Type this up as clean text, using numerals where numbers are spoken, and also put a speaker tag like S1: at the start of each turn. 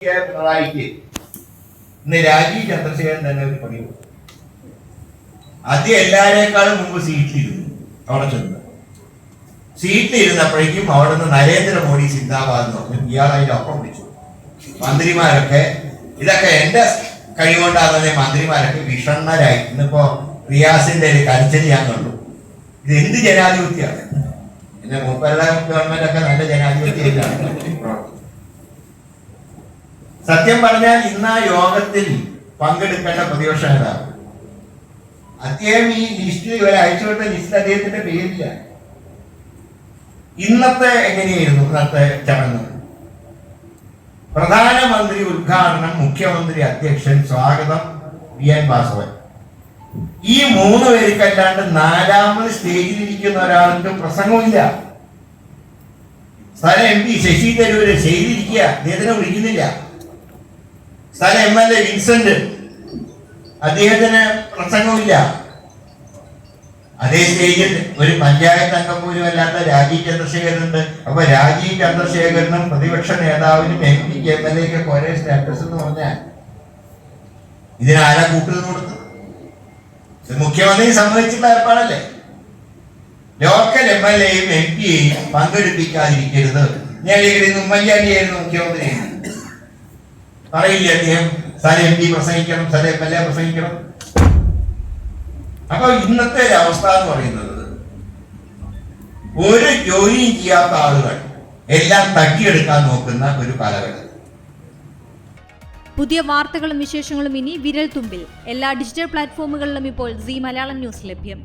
S1: പിണറായിക്ക് ഇന്ന് രാജീവ് ചന്ദ്രശേഖരൻ തന്നെ ഒരു പണി കൊടുത്തു. ആദ്യം എല്ലാരേക്കാളും മുമ്പ് സീറ്റിലിരുന്നു. അവിടെ ചെന്ന് സീറ്റിലിരുന്നപ്പോഴേക്കും അവിടെ നിന്ന് നരേന്ദ്രമോദി സിന്ദാബാദ് എന്ന് പറഞ്ഞു. ഇയാൾ അതിന്റെ ഒപ്പം പിടിച്ചു. മന്ത്രിമാരൊക്കെ ഇതൊക്കെ എന്റെ കഴിവുകൊണ്ടാകുന്ന മന്ത്രിമാരൊക്കെ വിഷണ്ണരായി. ഇന്നിപ്പോ റിയാസിന്റെ ഒരു കരച്ചിൽ ഞാൻ കണ്ടു. ഇത് എന്ത് ജനാധിപത്യമാണ്? പിന്നെ മുപ്പരുടെ ഗവൺമെന്റ് ഒക്കെ നല്ല ജനാധിപത്യമായിട്ടാണ് പ്രവർത്തിക്കുന്നത്. സത്യം പറഞ്ഞാൽ ഇന്ന് ആ യോഗത്തിൽ പങ്കെടുക്കേണ്ട പ്രതിപക്ഷ നേതാവ് അദ്ദേഹം ഈ ലിസ്റ്റിൽ ഒരാഴ്ച ലിസ്റ്റിൽ അദ്ദേഹത്തിന്റെ പേരില്ല. ഇന്നത്തെ എങ്ങനെയായിരുന്നു ഇന്നത്തെ ചടങ്ങ്? പ്രധാനമന്ത്രി ഉദ്ഘാടനം, മുഖ്യമന്ത്രി അധ്യക്ഷൻ, സ്വാഗതം വി.എൻ. വാസവൻ. ഈ മൂന്ന് പേർക്കല്ലാണ്ട് നാലാമത് സ്റ്റേജിലിരിക്കുന്ന ഒരാൾക്ക് പ്രസംഗമില്ല. സ്ഥലം എം പി ശശി തരൂര് സ്റ്റേജിലിരിക്കുക, അദ്ദേഹത്തിനെ വിളിക്കുന്നില്ല. സ്ഥലം എം.എൽ.എ. വിൻസെന്റ്, അദ്ദേഹത്തിന് പ്രസംഗമില്ല. അതേ സ്റ്റേജിൽ ഒരു പഞ്ചായത്ത് അംഗം പോലും അല്ലാത്ത രാജീവ് ചന്ദ്രശേഖരനുണ്ട്. അപ്പൊ രാജീവ് ചന്ദ്രശേഖരനും പ്രതിപക്ഷ നേതാവിനും എം പിക്ക് എം എൽ എക്ക് ഒരേ സ്റ്റാറ്റസ് എന്ന് പറഞ്ഞാൽ ഇതിനാരാ കൂട്ടുന്നത് കൊടുത്തത്? മുഖ്യമന്ത്രി സമ്മതിച്ചിട്ടുള്ള ഏർപ്പാടല്ലേ? ലോക്കൽ എം എൽ എയും എം പിയെയും പങ്കെടുപ്പിക്കാതിരിക്കരുത്. ഞാൻ ഉമ്മൻചാണ്ടിയായിരുന്നു മുഖ്യമന്ത്രി, പറയില്ല അദ്ദേഹം സ്ഥലം എം പി പ്രസംഗിക്കണം, സ്ഥലം എം എൽ എ പ്രസംഗിക്കണം. അപ്പൊ ഇന്നത്തെ ഒരു അവസ്ഥ എന്ന് പറയുന്നത് ഒരു ജോലിയും ചെയ്യാത്ത ആളുകൾ എല്ലാം തട്ടിയെടുക്കാൻ നോക്കുന്ന ഒരു കാലഘട്ടം.
S2: പുതിയ വാർത്തകളും വിശേഷങ്ങളും ഇനി വിരൽ തുമ്പിൽ. എല്ലാ ഡിജിറ്റൽ പ്ലാറ്റ്ഫോമുകളിലും ഇപ്പോൾ സീ മലയാളം ന്യൂസ് ലഭ്യം.